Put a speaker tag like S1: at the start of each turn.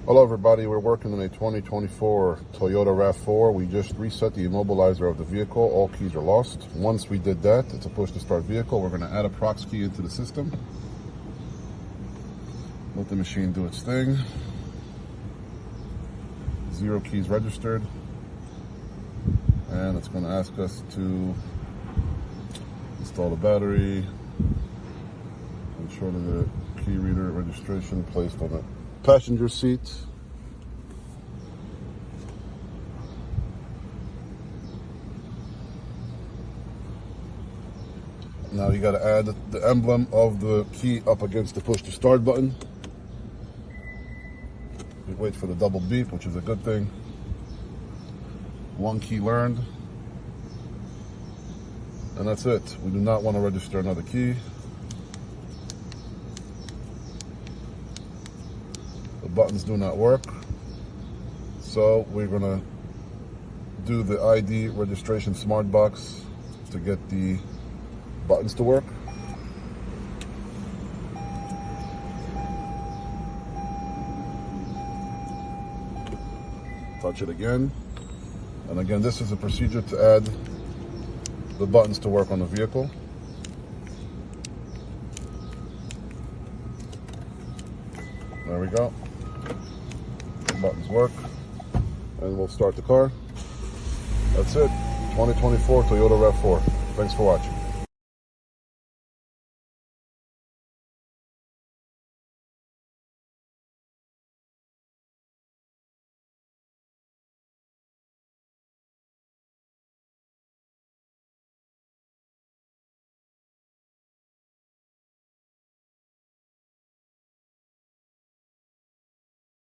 S1: Hello everybody, we're working on a 2024 Toyota Rav4. We just reset the immobilizer of the vehicle. All keys are lost. Once we did that, it's a push to start vehicle. We're going to add a prox key into the system. Let the machine do its thing. 0 keys registered. And it's going to ask us to install the battery. Ensure that the key reader registration placed on the passenger seat. Now you got to add the emblem of the key up against the push to start button. We wait for the double beep, which is a good thing. 1 key learned. And that's it. We do not want to register another key. The buttons do not work. So we're going to do the ID registration smart box to get the buttons to work. Touch it again. And again, this is a procedure to add the buttons to work on the vehicle. There we go. The buttons work. And we'll start the car. That's it. 2024 Toyota Rav4. Thanks for watching.